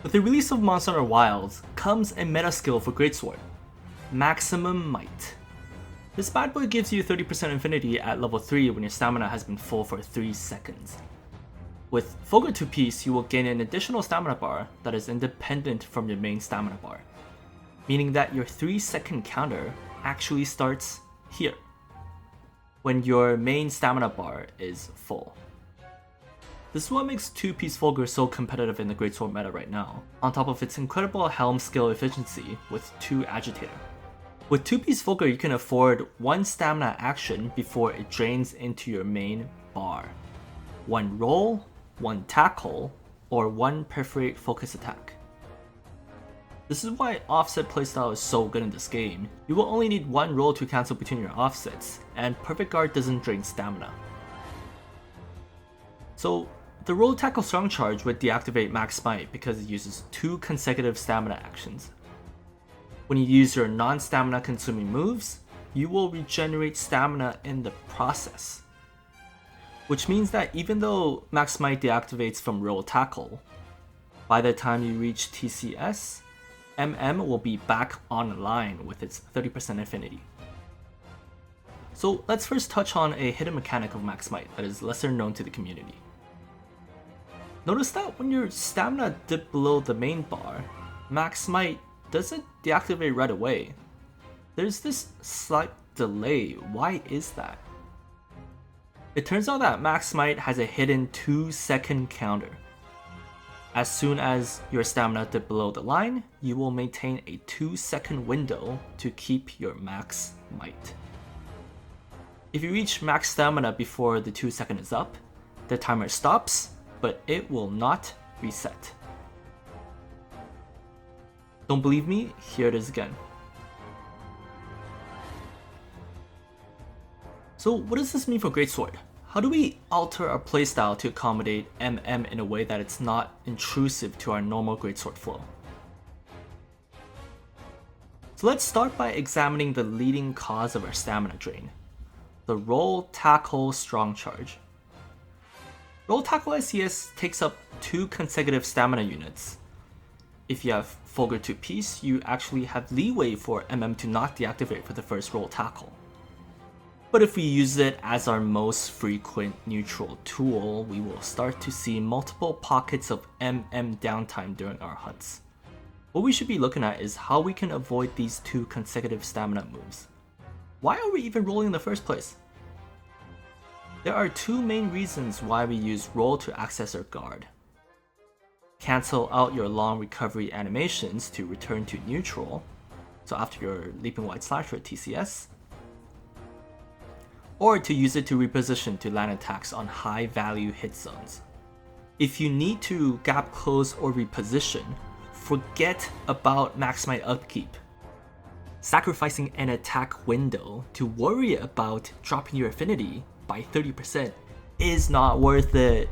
With the release of Monster Hunter Wilds comes a meta skill for Greatsword, Maximum Might. This bad boy gives you 30% infinity at level 3 when your stamina has been full for 3 seconds. With Fulgur 2-piece, you will gain an additional stamina bar that is independent from your main stamina bar, meaning that your 3-second counter actually starts here, when your main stamina bar is full. This is what makes 2-piece Fulgur so competitive in the Greatsword meta right now, on top of its incredible helm skill efficiency with 2 Agitator. With 2-piece Fulgur, you can afford 1 stamina action before it drains into your main bar. 1 roll, 1 tackle, or 1 perforate focus attack. This is why offset playstyle is so good in this game. You will only need 1 roll to cancel between your offsets, and perfect guard doesn't drain stamina. So the roll tackle strong charge would deactivate max might because it uses 2 consecutive stamina actions. When you use your non-stamina consuming moves, you will regenerate stamina in the process. Which means that even though max might deactivates from roll tackle, by the time you reach TCS, MM will be back online with its 30% infinity. So let's first touch on a hidden mechanic of max might that is lesser known to the community. Notice that when your stamina dips below the main bar, max might doesn't deactivate right away. There's this slight delay. Why is that? It turns out that max might has a hidden 2-second counter. As soon as your stamina dips below the line, you will maintain a 2-second window to keep your max might. If you reach max stamina before the 2 seconds is up, the timer stops, but it will not reset. Don't believe me? Here it is again. So what does this mean for Greatsword? How do we alter our playstyle to accommodate MM in a way that it's not intrusive to our normal Greatsword flow? So let's start by examining the leading cause of our stamina drain, the roll tackle strong charge. Roll Tackle SCS takes up 2 consecutive stamina units. If you have Fulgur 2-piece, you actually have leeway for MM to not deactivate for the first roll tackle. But if we use it as our most frequent neutral tool, we will start to see multiple pockets of MM downtime during our hunts. What we should be looking at is how we can avoid these 2 consecutive stamina moves. Why are we even rolling in the first place? There are 2 main reasons why we use roll to access our guard. Cancel out your long recovery animations to return to neutral, so after your leaping wide slash or TCS, or to use it to reposition to land attacks on high value hit zones. If you need to gap close or reposition, forget about max might upkeep. Sacrificing an attack window to worry about dropping your affinity by 30% is not worth it.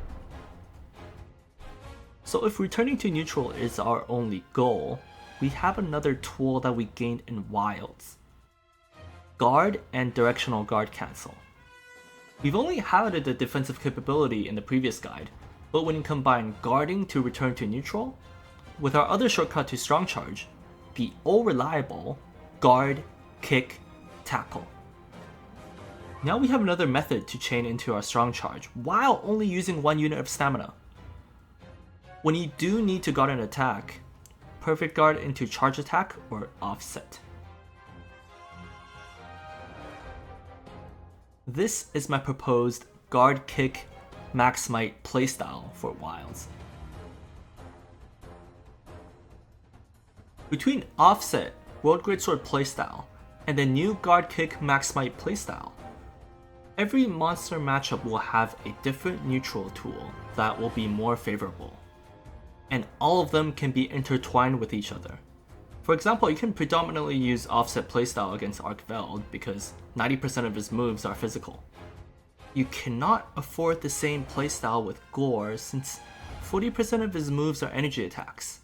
So if returning to neutral is our only goal, we have another tool that we gained in Wilds. Guard and directional guard cancel. We've only highlighted the defensive capability in the previous guide, but when you combine guarding to return to neutral, with our other shortcut to strong charge, the all-reliable guard, kick, tackle. Now we have another method to chain into our strong charge while only using 1 unit of stamina. When you do need to guard an attack, perfect guard into charge attack or offset. This is my proposed guard kick max might playstyle for Wilds. Between offset, World Greatsword playstyle, and the new guard kick max might playstyle, every monster matchup will have a different neutral tool that will be more favorable, and all of them can be intertwined with each other. For example, you can predominantly use offset playstyle against Archveld because 90% of his moves are physical. You cannot afford the same playstyle with Gore since 40% of his moves are energy attacks,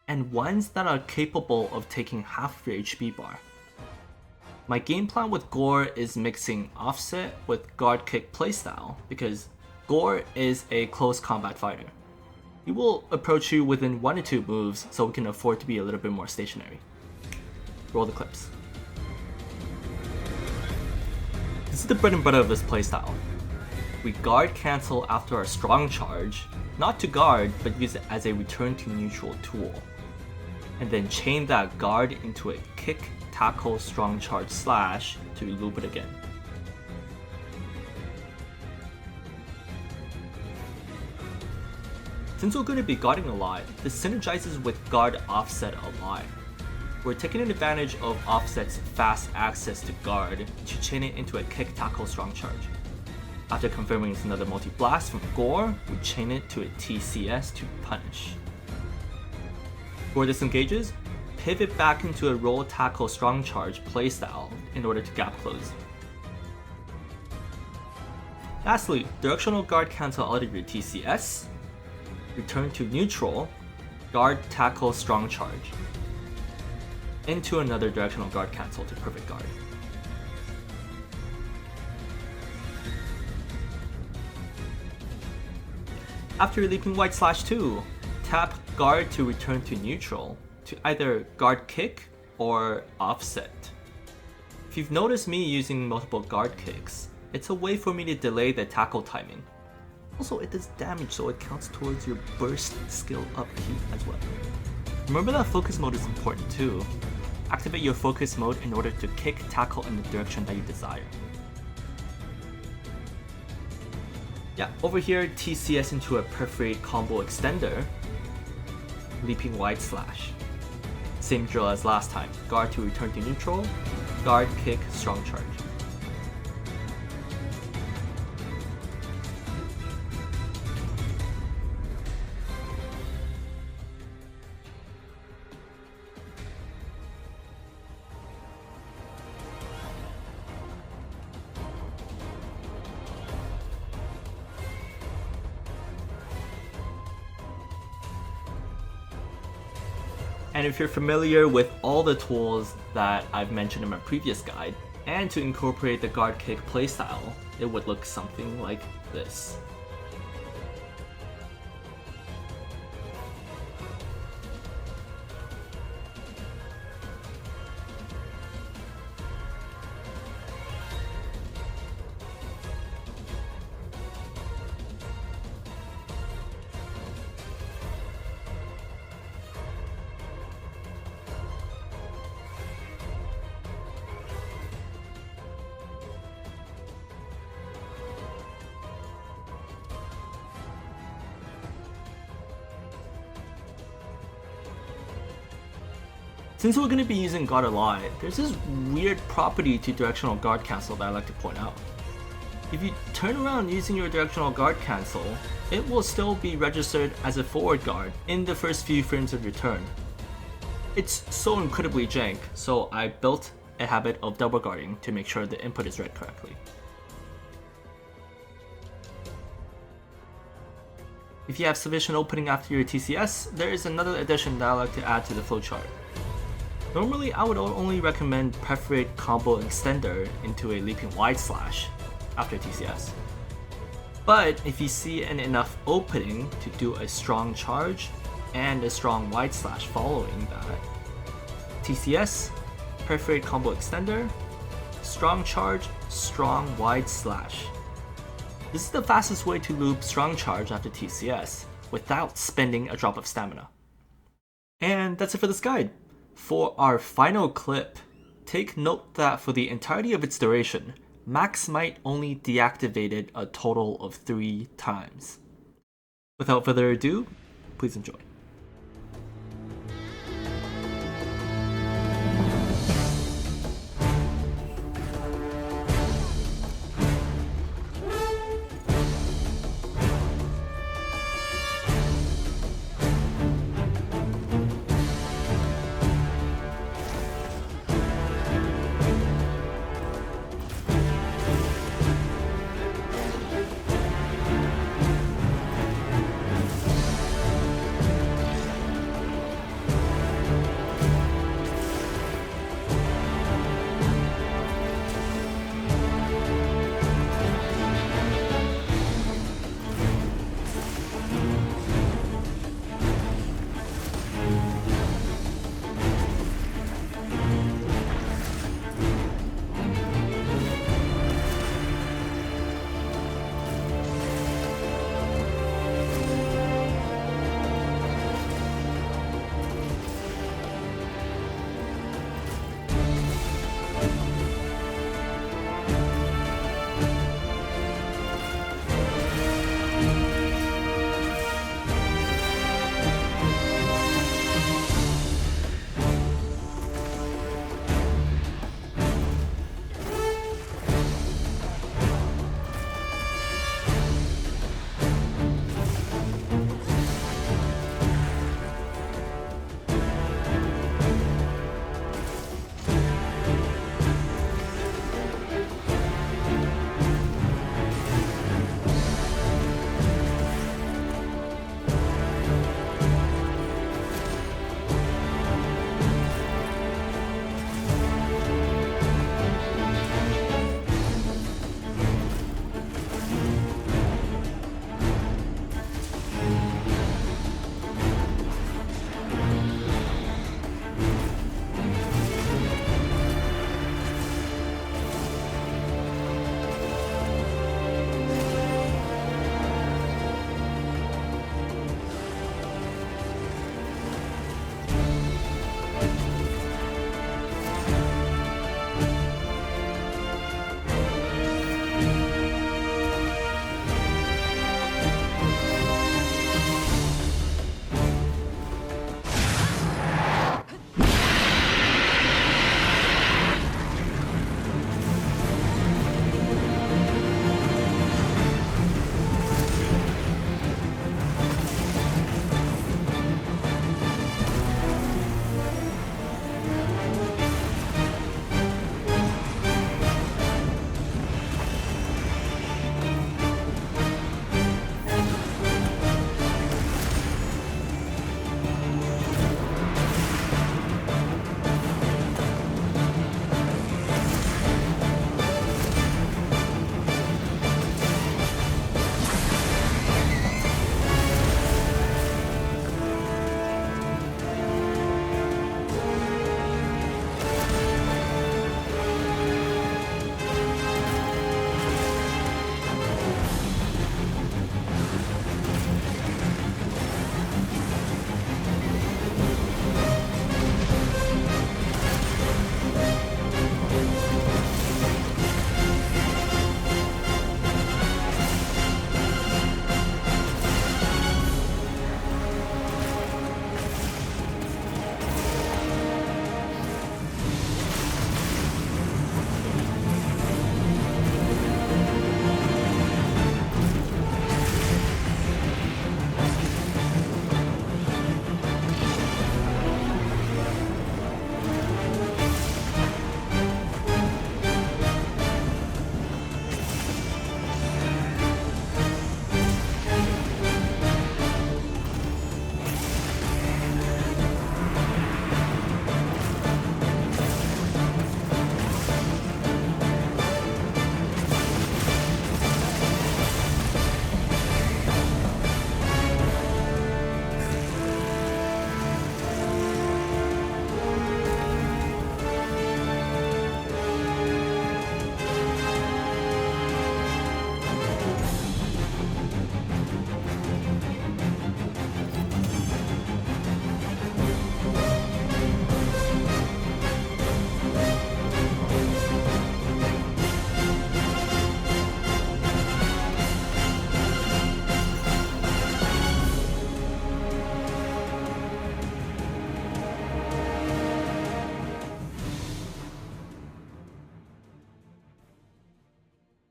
and ones that are capable of taking half your HP bar. My game plan with Gore is mixing offset with guard kick playstyle because Gore is a close combat fighter. He will approach you within 1 to 2 moves, so we can afford to be a little bit more stationary. Roll the clips. This is the bread and butter of this playstyle. We guard cancel after our strong charge, not to guard, but use it as a return to neutral tool. And then chain that guard into a kick, tackle, strong charge, slash to loop it again. Since we're going to be guarding a lot, this synergizes with guard offset a lot. We're taking advantage of offset's fast access to guard to chain it into a kick, tackle, strong charge. After confirming it's another multi-blast from Gore, we chain it to a TCS to punish. For disengages, pivot back into a roll, tackle, strong charge playstyle in order to gap close. Lastly, directional guard cancel out of your TCS, return to neutral, guard, tackle, strong charge, into another directional guard cancel to perfect guard. After leaping white slash 2, tap guard to return to neutral to either guard kick or offset. If you've noticed me using multiple guard kicks, it's a way for me to delay the tackle timing. Also, it does damage, so it counts towards your burst skill upkeep as well. Remember that focus mode is important too. Activate your focus mode in order to kick, tackle in the direction that you desire. Yeah, over here, TCS into a Perforate combo extender, leaping wide slash. Same drill as last time, guard to return to neutral, guard, kick, strong charge. And if you're familiar with all the tools that I've mentioned in my previous guide, and to incorporate the guard kick playstyle, it would look something like this. Since we're going to be using guard a lot, there's this weird property to directional guard cancel that I like to point out. If you turn around using your directional guard cancel, it will still be registered as a forward guard in the first few frames of your turn. It's so incredibly jank, so I built a habit of double guarding to make sure the input is read correctly. If you have sufficient opening after your TCS, there is another addition that I like to add to the flowchart. Normally, I would only recommend Perforate combo extender into a leaping wide slash after TCS. But if you see enough opening to do a strong charge and a strong wide slash following that, TCS, Perforate combo extender, strong charge, strong wide slash. This is the fastest way to loop strong charge after TCS without spending a drop of stamina. And that's it for this guide. For our final clip, take note that for the entirety of its duration, Max Might only deactivated a total of 3 times. Without further ado, please enjoy.